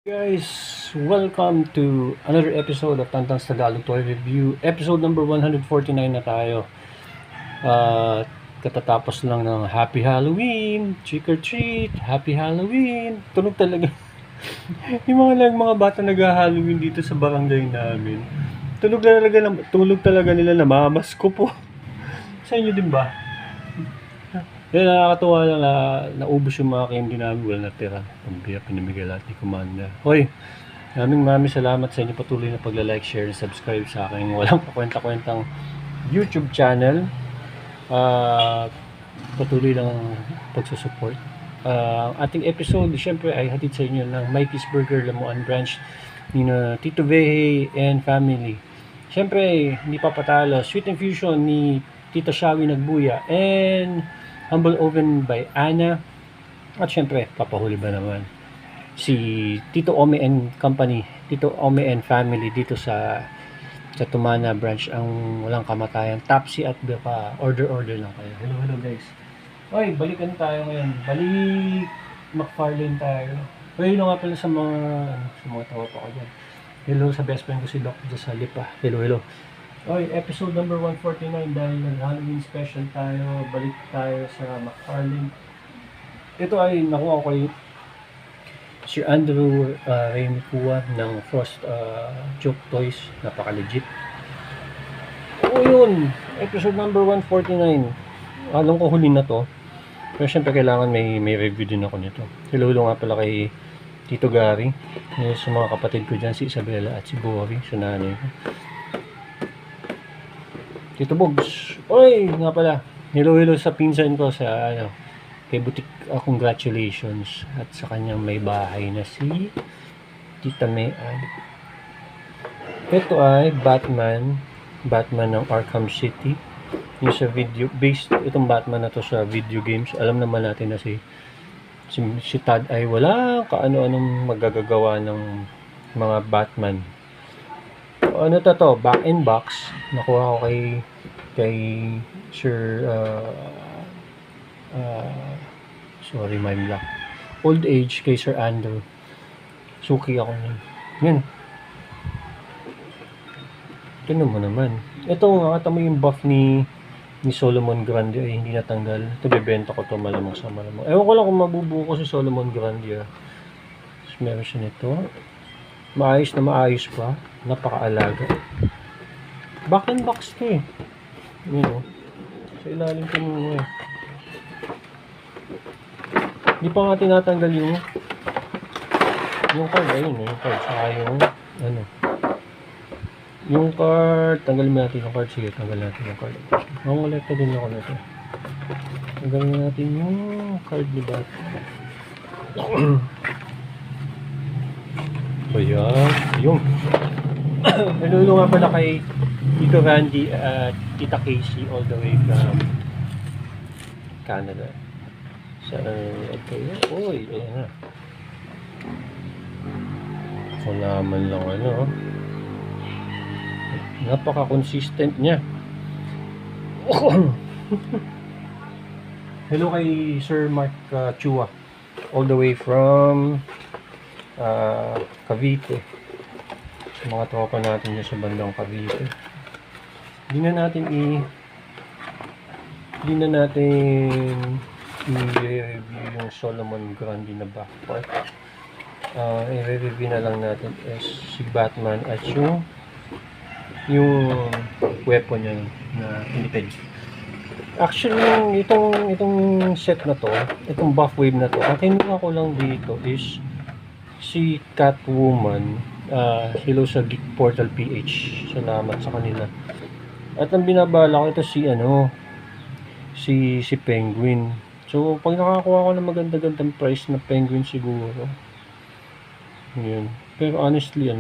Guys, welcome to another episode of Tantang's Tagalog Toy Review. Episode number 149 na tayo. Katatapos lang ng Happy Halloween, Trick or Treat, Happy Halloween. Tunog talaga. Yung mga bata nag-Halloween dito sa barangay namin. Tulog talaga nila, namamasko po. Sa inyo din ba? Yan, nakakatuwa lang na naubos yung mga candy namin, wala natira. Pambiya, pinamigay lahat ni Commander. Hoy, maraming salamat sa inyo patuloy na pagla-like, share, and subscribe sa aking walang pakwenta-kwentang YouTube channel. Patuloy lang pagsusupport. Ating episode, syempre ay hatid sa inyo ng Mikey's Burger, Lamuan Branch, ni Tito Vehe and family. Syempre, hindi papatalo, Sweet Infusion ni Tita Shawi Nagbuya, and Humble Oven by Anna. At syempre, papahuli ba naman si Tito Ome and Company, Tito Ome and Family dito sa Tumana branch, ang walang kamatayan. Tapsi at baka order lang kayo. Hello guys. Oy, balikan tayo ngayon. Balik McFarlane tayo. Oy, nga pala sa mga tawa pa ko dyan. Hello sa best friend ko si Doc sa Lipa. Hello. Oy, episode number 149 dahil nag-Halloween special tayo. Balik tayo sa McFarlane. Ito ay nakuha ko kay Sir Andrew Raymicua ng Frost Joke Toys. Napaka-legit. Oo yun! Episode number 149. Alam ko huli na to. Pero syempre kailangan may review din ako nito. Hello nga pala kay Tito Gary. Sa mga kapatid ko dyan, si Isabella at si Bori. Sa nanay ko. Tito Bogs. Oy, nga pala. Hello sa pinsan ko sa kay Butik. Congratulations. At sa kanyang may bahay na si Tita Mayan. Ito ay Batman ng Arkham City. Yung sa video based itong Batman na to sa video games. Alam naman natin na si Todd ay wala kaano-anong magagagawa ng mga Batman. Ano to? Back in box. Nakuha ko kay Sir sorry, my black. Old age kay Sir Andrew. Suki ako niyan. Yan. Tingnan mo naman. Ito nga mo yung buff ni Solomon Grande ay hindi natanggal. Ito bebenta ko to malamang sa malamang. Ewan ko lang kung mabubuo ko si Solomon Grande. Meron siya nito. Maayos pa. Napakaalaga. Back and box to eh. Yun o. Sa ilalim ko nyo eh. Hindi pa nga tinatanggal yung card. Ayun yung card. Saka yung card. Tanggalin natin yung card. Sige, tanggalin natin yung card. Mangolekta din ako na ito. Tanggalin natin yung card ni Batman. Ayan. Yung hello nga pala kay Tito Randy at Tita Casey all the way from Canada. Okay. Uy, ayan na. So naman lang napaka-consistent niya. Hello kay Sir Mark Chua all the way from Cavite. Mga tropa natin dyan sa bandang Cavite. Hindi na natin i-review yung Solomon Grande na backpack. I-review na lang natin is si Batman at yung weapon niya na limited. Actually, itong set na to, itong buff wave na to, ang kinuha ko lang dito is si Catwoman. Hello sa Geek Portal PH. Salamat sa kanila. At ang binabala ko ito si Penguin. So pag nakakuha ko ng maganda-gandang price na Penguin siguro. Yun. Pero honestly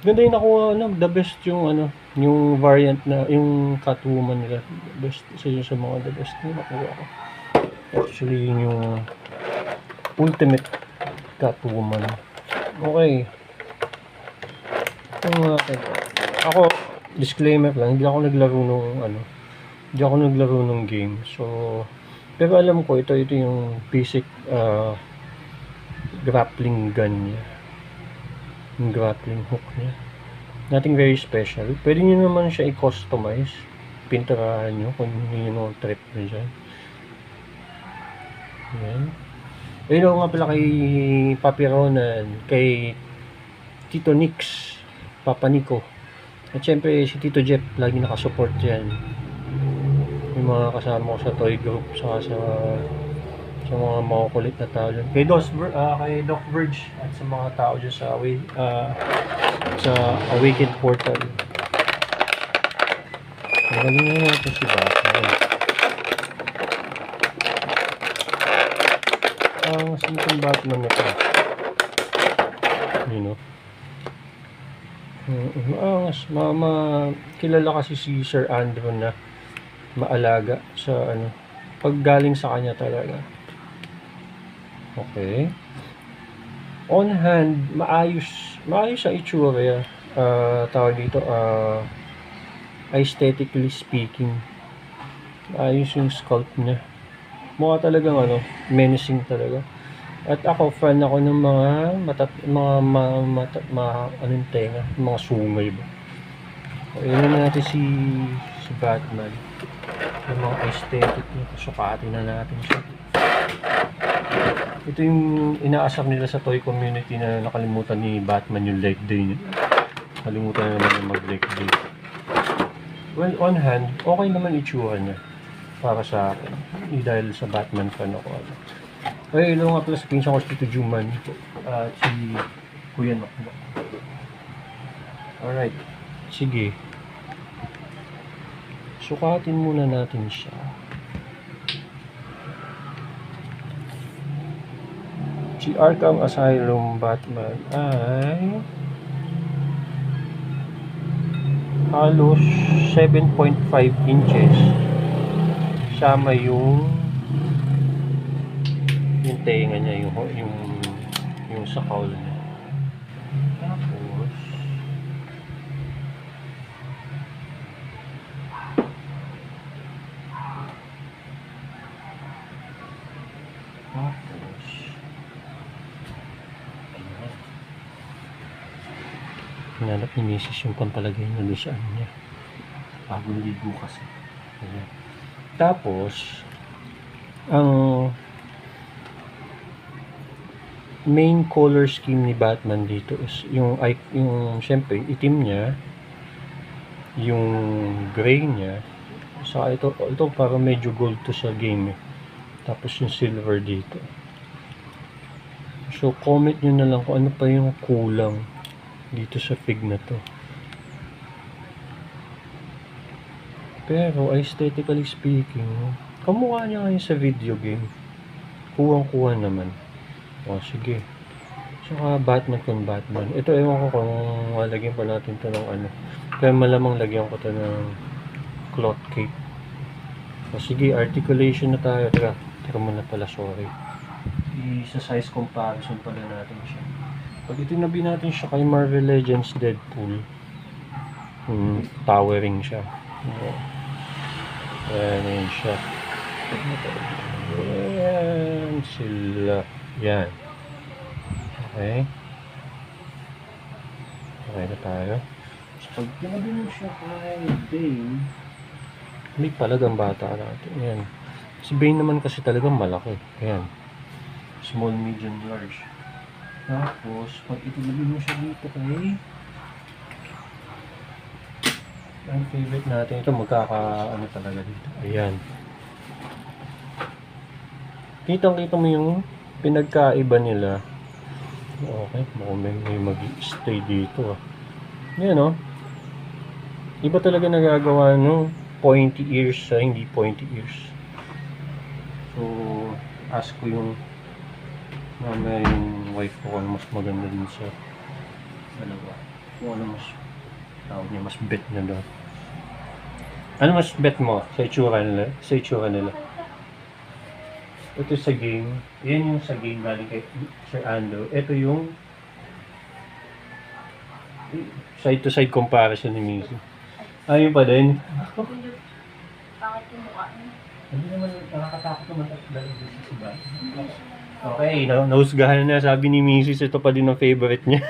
ganda yung nakuha the best yung yung variant na yung Catwoman nila. Best sa mga the best na nakuha ko. Actually yung ultimate Catwoman. Okay. Ako disclaimer lang, hindi ako naglaro nung game. So pero alam ko ito yung basic grappling gun niya. Yung grappling hook niya. Nothing very special. Pwede nyo naman siya i-customize. Pinturahan nyo kung yun yung trip nyo dyan. Ayan. Ayun ako nga pala kay Papi Ronan, kay Tito Nix, Papa Nico. At syempre si Tito Jeff, lagi nakasupport dyan. Yung mga kasama ko sa toy group, saka sa mga makukulit na tao dyan. Kay Doc Verge at sa mga tao dyan sa Awakened Portal. Magaling na natin si Batman. Ang simpleng Batman na ito. You know? Kilala kasi si Sir Andrew na maalaga sa pag galing sa kanya talaga. Okay. On hand, maayos ang itsura. Tawag dito, aesthetically speaking. Maayos yung sculpt niya. Mukha talagang menacing talaga. At ako, fan ako ng anong tenga, mga sungay ba. Ayun na natin si Batman. Yung mga aesthetic niya, sukatin na natin siya. Ito yung inaasar nila sa toy community na nakalimutan ni Batman yung leg day niya. Nakalimutan na naman yung mag-leg day. Well, on hand, okay naman itsura niya. Para sa akin. Hindi dahil sa Batman fan ako. Ay, ilo nga pala sa pinsan ko si Tito Juman. At si Kuya Nokno. Alright. Sige. Sukatin muna natin siya. Si Arkham Asylum Batman ay halos 7.5 inches. Sama yung tenga niya, yung sa cowl niya. Tapos hinanap ni Mrs. yung pampalagay na doon sa niya. Bagong ligo kasi. Ayan. Tapos ang main color scheme ni Batman dito is yung syempre itim niya, yung gray niya, saka ito parang medyo gold to sa game tapos yung silver dito. So comment nyo na lang kung ano pa yung kulang dito sa fig na to. Pero aesthetically speaking, kamukha niya ngayon sa video game. Kuwang-kuha naman. O, sige. Saka Batman kung Batman. Ito, ewan ko kung lagyan pa natin ito ng Kaya malamang lagyan ko ito ng cloth cape. O, sige, articulation na tayo. Teka muna pala, sorry. Sa size comparison pala natin siya. Pag itinabi natin siya kay Marvel Legends Deadpool, towering siya. Ayan siya. Ayan sila. Yan. Okay. Okay na tayo. So, pag tinabi mo siya kay Bane, may palagang bata natin. Yan. Si Bane naman kasi talagang malaki. Ayan. Small, medium, large. Tapos, pag itinabi mo siya dito kay ang favorite natin, ito talaga dito. Ayan. Kitang-kita mo yung pinagkaiba nila. Okay, may mag-stay dito. Yan Iba talaga nagagawa pointy ears sa hindi pointy ears. So, ask ko yung mamaya yung wife ko kung mas maganda din sa dalawa. Kung ano mas tawag niya, mas bet na daw. Ano mas bet mo sa itsura nila? Ito sa game. Yan yung sa game galing kay Sir Ando. Ito yung side-to-side comparison ni Missy. Ayun pa din. Bakit yung mukha niya? Hindi naman nakakatakot naman dahil sa siba. Okay, nahusgahan na. Sabi ni Mrs. ito pa din ang favorite niya.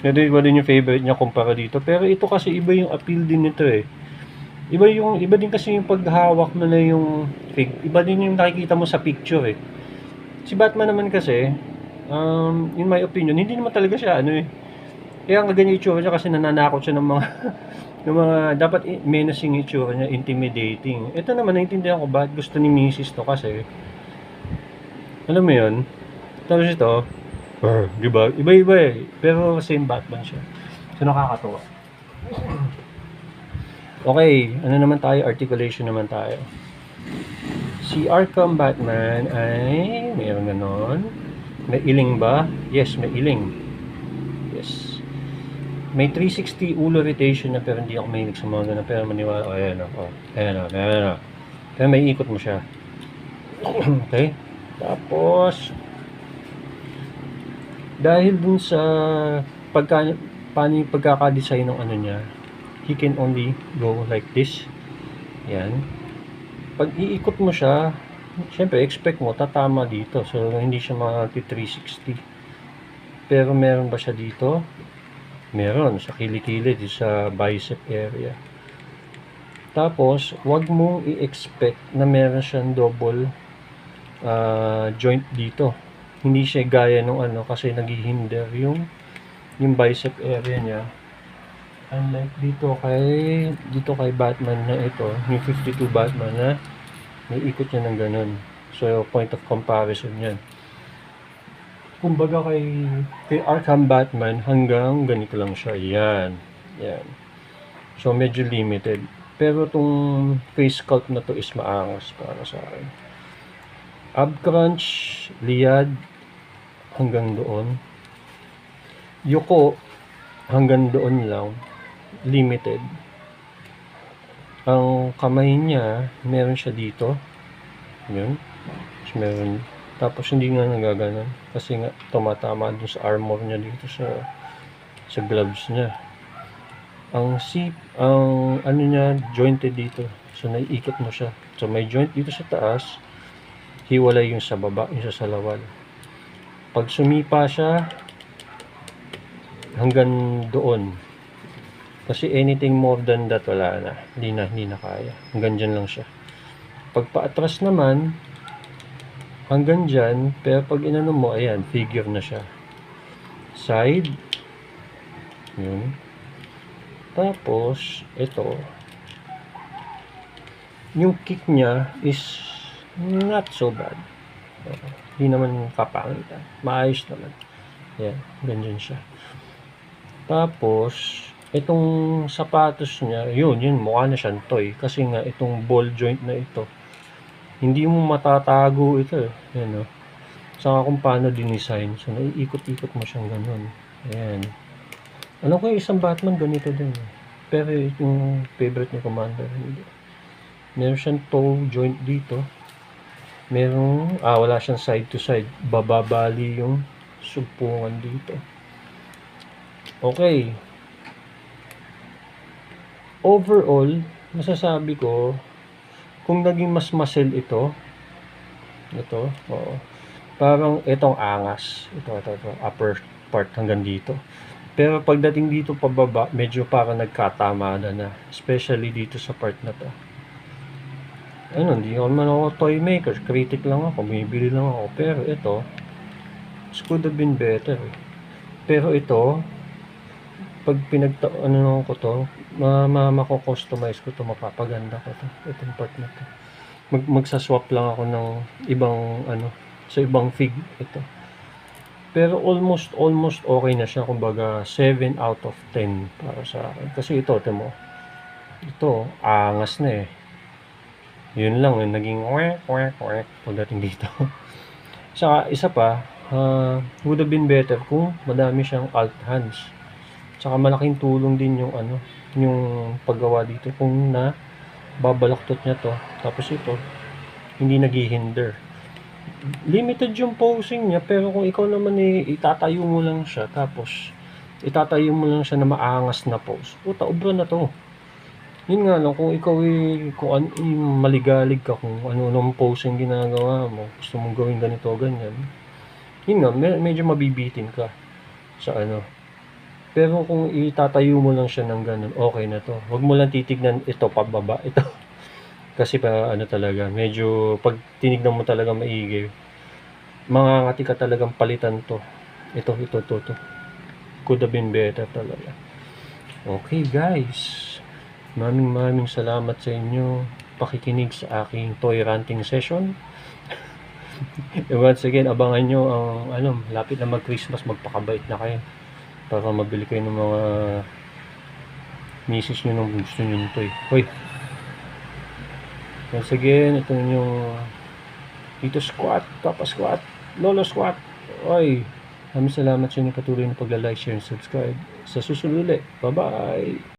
Ito pa din yung favorite niya kumpara dito. Pero ito kasi iba yung appeal din nito eh. Iba din kasi yung paghawak mo na yung fig. Iba din yung nakikita mo sa picture eh. Si Batman naman kasi, in my opinion, hindi naman talaga siya ano eh. Kaya ang ganyan itsura niya kasi nananakot siya ng mga ng mga dapat menacing itsura niya, intimidating. Ito naman naintindihan ko bakit gusto ni Mrs. to kasi alam mo yun? Tapos ito, di ba? Iba-iba eh. Pero same Batman siya. So nakakatuwa. Okay, ano naman tayo? Articulation naman tayo. Si Arkham Batman ay mayroon ganon. May iling ba? Yes, may iling. Yes. May 360 ulo rotation na pero hindi ako mahilig sa mga ganun. Pero maniwala, ayan o. Ayan o. Pero may ikot mo siya. Okay? Tapos, dahil dun sa paano yung pagkakadesign ng ano niya, he can only go like this. Yan. Pag iikot mo siya, syempre expect mo tatama dito. So, hindi siya mag-360. Pero meron ba siya dito? Meron. Sa kilikili, sa bicep area. Tapos, wag mong i-expect na meron siyang double joint dito. Hindi siya gaya nung ano kasi naghihinder yung bicep area niya. Unlike dito kay Batman na ito, yung 52 Batman na may ikot niya ng ganun. So, point of comparison yan. Kumbaga kay Arkham Batman, hanggang ganito lang siya. Yan. Yan. So, medyo limited. Pero itong face sculpt na to is maangas para sa akin. Ab crunch, liad, hanggang doon. Yuko, hanggang doon lang. Limited. Ang kamay niya, meron siya dito. Yun. Meron. Tapos hindi nga nagaganon. Kasi nga, tumatama dun sa armor niya dito sa gloves niya. Ang ano niya, jointed dito. So, naiikot mo siya. So, may joint dito sa taas. Hiwalay yung sa baba, yung sa salawal. Pag sumipa siya, hanggang doon. Kasi anything more than that, wala na. Hindi na kaya. Hanggang dyan lang siya. Pag paatras naman, hanggang dyan, pero pag inano mo, ayan, figure na siya. Side. Yun. Tapos, ito. Yung kick niya is not so bad. Hindi naman kapangitan. Maayos naman. Yan, ganyan siya. Tapos, itong sapatos niya, yun, mukha na siyang toy. Kasi nga, itong ball joint na ito, hindi mo matatago ito eh. Yan o. Saka kung paano dinisign. So, naiikot-ikot mo siyang ganun. Ayan. Alam ko yung isang Batman ganito din. Pero yung favorite ni Commander, hindi. Meron siyang toe joint dito. Wala siyang side to side. Bababali yung sumpungan dito. Okay. Overall, masasabi ko, kung naging mas muscle ito, oo. Parang itong angas. Ito, upper part hanggang dito. Pero pagdating dito pababa, medyo parang nagkatamada na. Especially dito sa part na to. Ano, hindi naman ako toy maker. Critic lang ako. Bumibili lang ako. Pero ito, it could have been better. Pero ito, pag ko to, mako-customize ko to, mapapaganda ko to. Itong part na to. Magsaswap lang ako ng ibang, sa ibang fig. Ito. Pero almost okay na siya. Kumbaga, 7 out of 10 para sa akin. Kasi ito, ito, angas na eh. Yun lang, naging pagdating dito. Saka, isa pa, would have been better kung madami siyang alt hands. Saka malaking tulong din yung paggawa dito kung na babalaktot niya to. Tapos ito, hindi naghihinder. Limited yung posing niya, pero kung ikaw naman itatayo mo lang siya, tapos itatayo mo lang siya na maangas na pose. Puta, obra na to. Yun nga lang kung ikaw, kung ano, maligalig ka kung ano-anong pose yung ginagawa mo, gusto mong gawin ganito, ganyan, yun nga, medyo mabibitin ka sa ano. Pero kung itatayo mo lang siya ng gano'n, okay na 'to. Huwag mo lang titignan ito pababa, ito. Kasi pa ano talaga, medyo 'pag tinignan mo talaga maigi, mangangati ka talagang palitan 'to. Ito. Could have been better talaga. Okay guys, maraming salamat sa inyo pakikinig sa aking toy ranting session. And once again, abangan nyo ang ano, lapit na mag-Christmas, magpakabait na kayo para mabili kayo ng mga misis nyo nung gusto nyo nito eh. Hoy, once again, ito yung Tito Squat, Papa Squat, Lolo Squat. Hoy, maraming salamat sa inyo patuloy na pagla-like, share, and subscribe. Sa susunod ulit. Bye-bye!